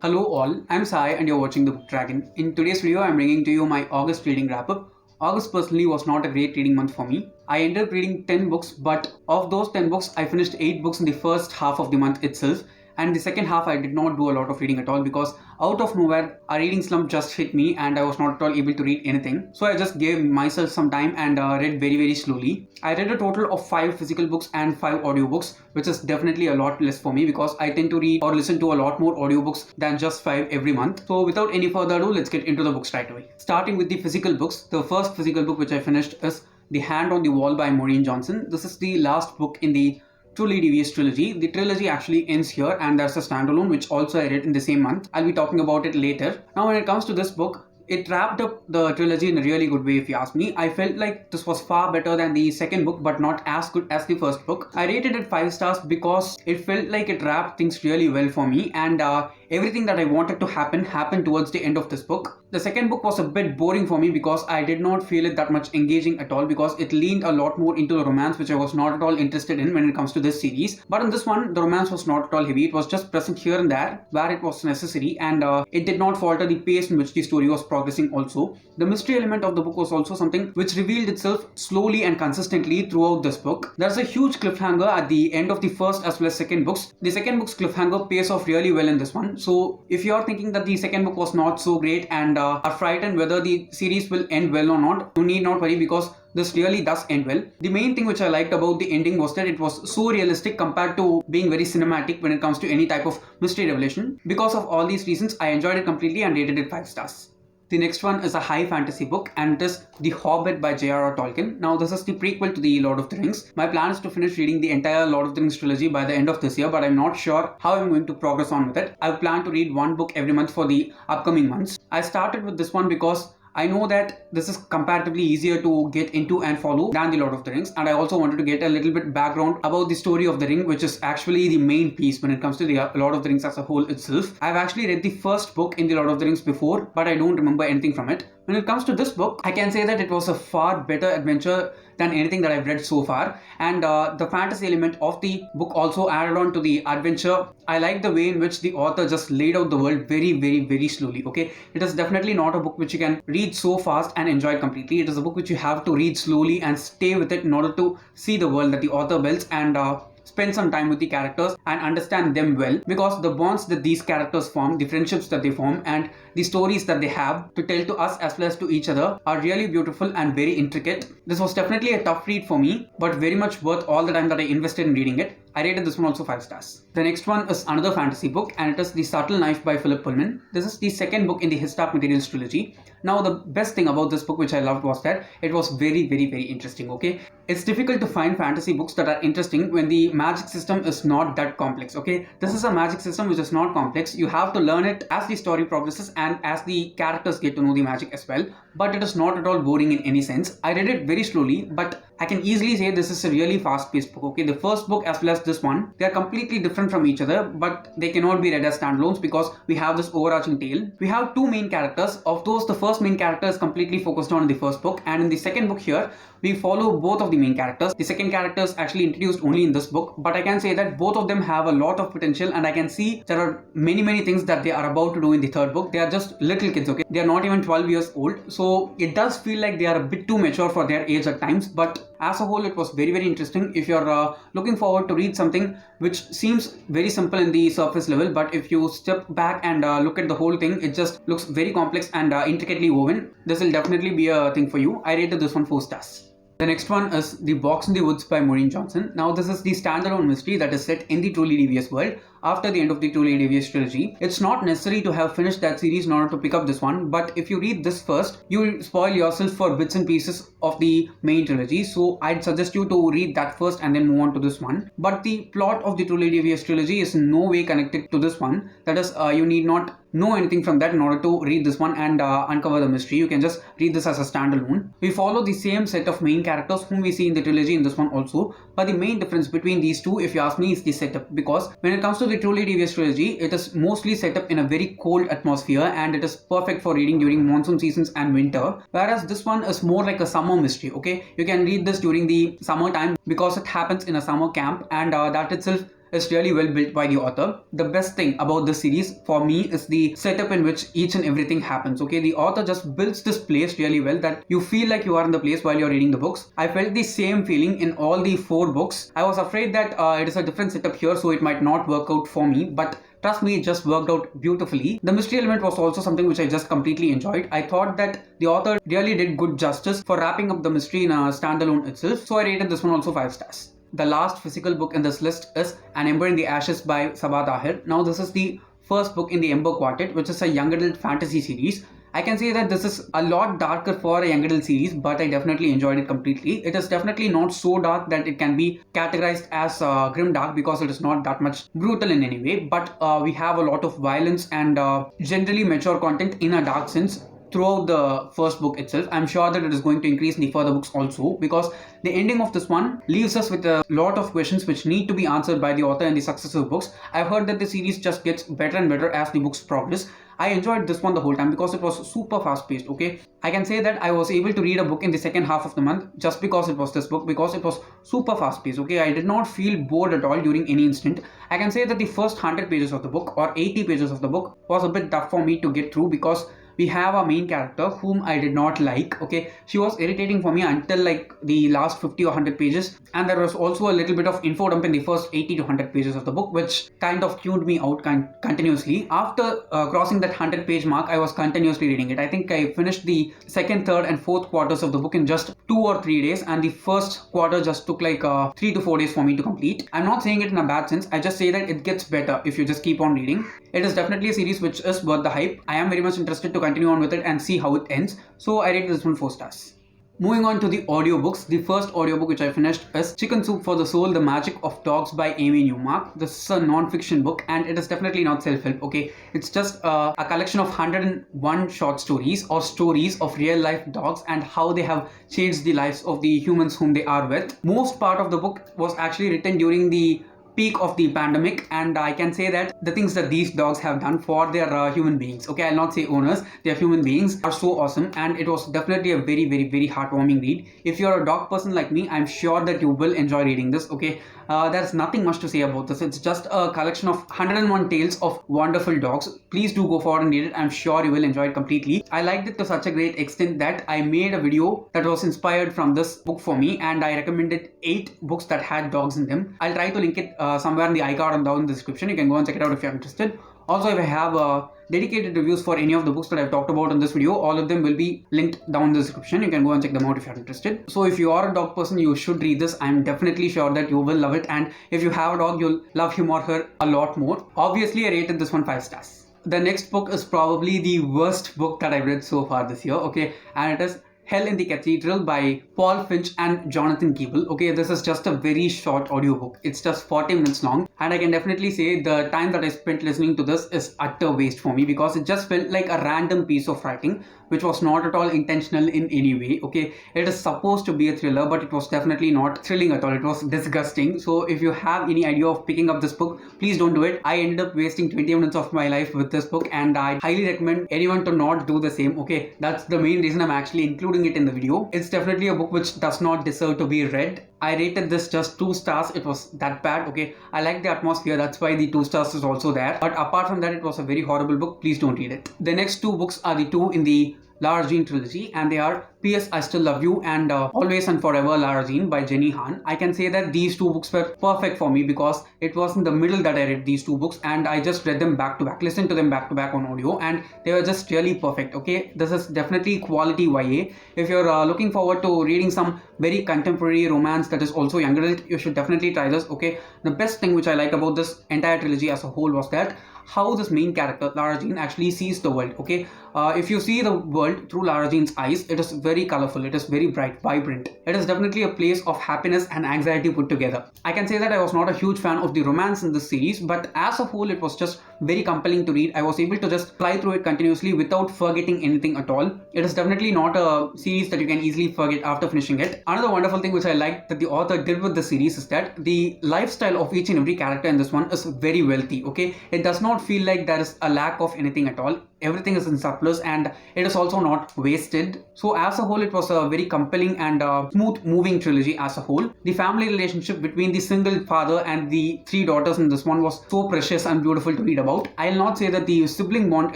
Hello all, I'm Sai and you're watching The Book Dragon. In today's video, I'm bringing to you my August reading wrap-up. August personally was not a great reading month for me. I ended up reading 10 books, but of those 10 books, I finished 8 books in the first half of the month itself. And the second half, I did not do a lot of reading at all because out of nowhere, a reading slump just hit me and I was not at all able to read anything. So I just gave myself some time and read very slowly. I read a total of 5 physical books and 5 audiobooks, which is definitely a lot less for me because I tend to read or listen to a lot more audiobooks than just 5 every month. So without any further ado, let's get into the books right away. Starting with the physical books, the first physical book which I finished is The Hand on the Wall by Maureen Johnson. This is the last book in the Truly Devious trilogy. The trilogy actually ends here and there's a standalone which also I read in the same month. I'll be talking about it later. Now when it comes to this book, it wrapped up the trilogy in a really good way if you ask me. I felt like this was far better than the second book but not as good as the first book. I rated it 5 stars because it felt like it wrapped things really well for me and everything that I wanted to happen happened towards the end of this book. The second book was a bit boring for me because I did not feel it that much engaging at all because it leaned a lot more into the romance which I was not at all interested in when it comes to this series. But in this one, the romance was not at all heavy. It was just present here and there where it was necessary and it did not falter the pace in which the story was progressing also. The mystery element of the book was also something which revealed itself slowly and consistently throughout this book. There's a huge cliffhanger at the end of the first as well as second books. The second book's cliffhanger pays off really well in this one. So if you're thinking that the second book was not so great and are frightened whether the series will end well or not, you need not worry because this really does end well. The main thing which I liked about the ending was that it was so realistic compared to being very cinematic when it comes to any type of mystery revelation. Because of all these reasons, I enjoyed it completely and rated it 5 stars. The next one is a high fantasy book and it is The Hobbit by J.R.R. Tolkien. Now this is the prequel to the Lord of the Rings. My plan is to finish reading the entire Lord of the Rings trilogy by the end of this year, but I'm not sure how I'm going to progress on with it. I plan to read one book every month for the upcoming months. I started with this one because I know that this is comparatively easier to get into and follow than the Lord of the Rings, and I also wanted to get a little bit background about the story of the ring, which is actually the main piece when it comes to the Lord of the Rings as a whole itself. I've actually read the first book in the Lord of the Rings before, but I don't remember anything from it. When it comes to this book, I can say that it was a far better adventure than anything that I've read so far, and the fantasy element of the book also added on to the adventure. I like the way in which the author just laid out the world very slowly. Okay, it is definitely not a book which you can read so fast and enjoy it completely. It is a book which you have to read slowly and stay with it in order to see the world that the author builds and spend some time with the characters and understand them well, because the bonds that these characters form, the friendships that they form and the stories that they have to tell to us as well as to each other are really beautiful and very intricate. This was definitely a tough read for me, but very much worth all the time that I invested in reading it. I rated this one also 5 stars. The next one is another fantasy book and it is The Subtle Knife by Philip Pullman. This is the second book in the His Dark Materials trilogy. Now the best thing about this book which I loved was that it was very interesting. Okay, it's difficult to find fantasy books that are interesting when the magic system is not that complex. Okay, this is a magic system which is not complex. You have to learn it as the story progresses and as the characters get to know the magic as well, but it is not at all boring in any sense. I read it very slowly, but I can easily say this is a really fast-paced book. Okay, the first book as well as this one, they are completely different from each other, but they cannot be read as standalones because we have this overarching tale. We have 2 main characters. Of those, the first main character is completely focused on in the first book, and in the second book here, we follow both of the main characters. The second character is actually introduced only in this book, but I can say that both of them have a lot of potential and I can see there are many things that they are about to do in the third book. They are just little kids, okay? They are not even 12 years old, so it does feel like they are a bit too mature for their age at times, but as a whole it was very interesting. If you're looking forward to read something which seems very simple in the surface level, but if you step back and look at the whole thing, it just looks very complex and intricately woven, this will definitely be a thing for you. I rated this one 4 stars. The next one is The Box in the Woods by Maureen Johnson. Now this is the standalone mystery that is set in the Truly Devious world after the end of the Truly Devious trilogy. It's not necessary to have finished that series in order to pick up this one, but if you read this first, you will spoil yourself for bits and pieces of the main trilogy, so I'd suggest you to read that first and then move on to this one. But the plot of the Truly Devious trilogy is in no way connected to this one. That is, you need not know anything from that in order to read this one and uncover the mystery. You can just read this as a standalone. We follow the same set of main characters whom we see in the trilogy in this one also, but the main difference between these two, if you ask me, is the setup, because when it comes to the Truly Devious trilogy, it is mostly set up in a very cold atmosphere and it is perfect for reading during monsoon seasons and winter, whereas this one is more like a summer mystery. Okay, you can read this during the summer time because it happens in a summer camp, and that itself is really well built by the author. The best thing about this series for me is the setup in which each and everything happens. Okay, the author just builds this place really well that you feel like you are in the place while you're reading the books. I felt the same feeling in all the 4 books. I was afraid that it is a different setup here, so it might not work out for me, but trust me, it just worked out beautifully. The mystery element was also something which I just completely enjoyed. I thought that the author really did good justice for wrapping up the mystery in a standalone itself, so I rated this one also 5 stars. The last physical book in this list is An Ember in the Ashes by Sabaa Tahir. Now this is the first book in the Ember Quartet, which is a young adult fantasy series. I can say that this is a lot darker for a young adult series, but I definitely enjoyed it completely. It is definitely not so dark that it can be categorized as grim dark, because it is not that much brutal in any way, but we have a lot of violence and generally mature content in a dark sense throughout the first book itself. I'm sure that it is going to increase in the further books also, because the ending of this one leaves us with a lot of questions which need to be answered by the author in the successive books. I've heard that the series just gets better and better as the books progress. I enjoyed this one the whole time because it was super fast paced. Okay, I can say that I was able to read a book in the second half of the month just because it was this book, because it was super fast paced. Okay, I did not feel bored at all during any instant. I can say that the first 100 pages of the book or 80 pages of the book was a bit tough for me to get through, because we have a main character whom I did not like. Okay, she was irritating for me until like the last 50 or 100 pages, and there was also a little bit of info dump in the first 80 to 100 pages of the book, which kind of tuned me out continuously. After crossing that 100 page mark, I was continuously reading it. I think I finished the second, third and fourth quarters of the book in just 2 or 3 days, and the first quarter just took like 3 to 4 days for me to complete. I'm not saying it in a bad sense, I just say that it gets better if you just keep on reading. It is definitely a series which is worth the hype. I am very much interested to continue on with it and see how it ends, so I rate this one 4 stars. Moving on to the audiobooks, the first audiobook which I finished is Chicken Soup for the Soul, The Magic of Dogs by Amy Newmark. This is a non-fiction book and it is definitely not self-help, okay? It's just a collection of 101 short stories or stories of real life dogs and how they have changed the lives of the humans whom they are with. Most part of the book was actually written during the peak of the pandemic, and I can say that the things that these dogs have done for their human beings, okay, I'll not say owners, their human beings, are so awesome, and it was definitely a very very heartwarming read. If you're a dog person like me, I'm sure that you will enjoy reading this. Okay, there's nothing much to say about this. It's just a collection of 101 tales of wonderful dogs. Please do go forward and read it. I'm sure you will enjoy it completely. I liked it to such a great extent that I made a video that was inspired from this book for me, and I recommended 8 books that had dogs in them. I'll try to link it somewhere in the iCard and down in the description. You can go and check it out if you're interested. Also, if I have dedicated reviews for any of the books that I've talked about in this video, all of them will be linked down in the description. You can go and check them out if you're interested. So if you are a dog person, you should read this. I'm definitely sure that you will love it, and if you have a dog, you'll love him or her a lot more. Obviously, I rated this one 5 stars. The next book is probably the worst book that I've read so far this year, okay, and it is Hell in the Cathedral by Paul Finch and Jonathan Keeble. Okay, this is just a very short audiobook. It's just 40 minutes long, and I can definitely say the time that I spent listening to this is utter waste for me, because it just felt like a random piece of writing which was not at all intentional in any way. Okay, it is supposed to be a thriller, but it was definitely not thrilling at all. It was disgusting. So if you have any idea of picking up this book, please don't do it. I ended up wasting 20 minutes of my life with this book, and I highly recommend anyone to not do the same. Okay, that's the main reason I'm actually including it in the video. It's definitely a book which does not deserve to be read. I rated this just 2 stars. It was that bad. Okay, I like the atmosphere, that's why the 2 stars is also there, but apart from that, it was a very horrible book. Please don't read it. The next 2 books are the 2 in the Lara Jean trilogy, and they are P.S. I Still Love You and Always and Forever Lara Jean by Jenny Han. I can say that these 2 books were perfect for me, because it was in the middle that I read these 2 books, and I just read them back to back, listened to them back to back on audio, and they were just really perfect. Okay, this is definitely quality YA. If you're looking forward to reading some very contemporary romance that is also young adult, you should definitely try this. Okay, the best thing which I liked about this entire trilogy as a whole was that how this main character Lara Jean actually sees the world. Okay, if you see the world through Lara Jean's eyes, it is very colorful, it is very bright, vibrant. It is definitely a place of happiness and anxiety put together. I can say that I was not a huge fan of the romance in this series, but as a whole it was just very compelling to read. I was able to just fly through it continuously without forgetting anything at all. It is definitely not a series that you can easily forget after finishing it. Another wonderful thing which I liked that the author did with the series is that the lifestyle of each and every character in this one is very wealthy. Okay, it does not not feel like there is a lack of anything at all. Everything is in surplus and it is also not wasted. So as a whole, it was a very compelling and smooth moving trilogy as a whole. The family relationship between the single father and the three daughters in this one was so precious and beautiful to read about. I'll not say that the sibling bond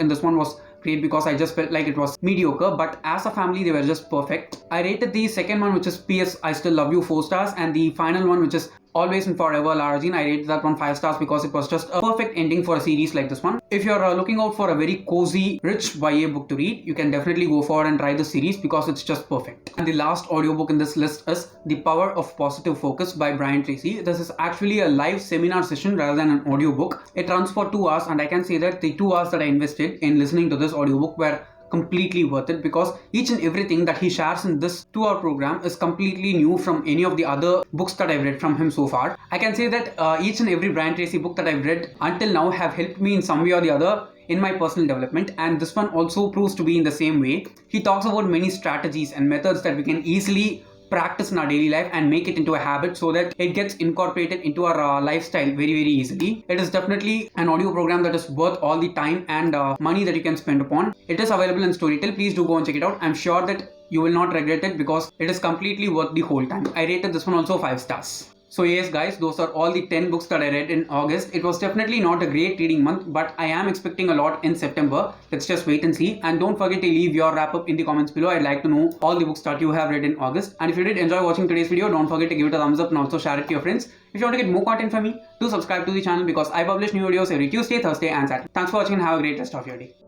in this one was great because I just felt like it was mediocre, but as a family they were just perfect. I rated the second one, which is PS I Still Love You, 4 stars, and the final one, which is Always and Forever, Lara Jean, I rated that one 5 stars because it was just a perfect ending for a series like this one. If you're looking out for a very cozy, rich YA book to read, you can definitely go for and try the series because it's just perfect. And the last audiobook in this list is The Power of Positive Focus by Brian Tracy. This is actually a live seminar session rather than an audiobook. It runs for 2 hours, and I can say that the 2 hours that I invested in listening to this audiobook were completely worth it because each and everything that he shares in this 2-hour program is completely new from any of the other books that I've read from him so far. I can say that each and every Brian Tracy book that I've read until now have helped me in some way or the other in my personal development, and this one also proves to be in the same way. He talks about many strategies and methods that we can easily practice in our daily life and make it into a habit so that it gets incorporated into our lifestyle very easily. It is definitely an audio program that is worth all the time and money that you can spend upon. It is available in Storytel. Please do go and check it out. I'm sure that you will not regret it because it is completely worth the whole time. I rated this one also 5 stars. So yes guys, those are all the 10 books that I read in August. It was definitely not a great reading month, but I am expecting a lot in September. Let's just wait and see. And don't forget to leave your wrap up in the comments below. I'd like to know all the books that you have read in August. And if you did enjoy watching today's video, don't forget to give it a thumbs up and also share it to your friends. If you want to get more content from me, do subscribe to the channel because I publish new videos every Tuesday, Thursday and Saturday. Thanks for watching and have a great rest of your day.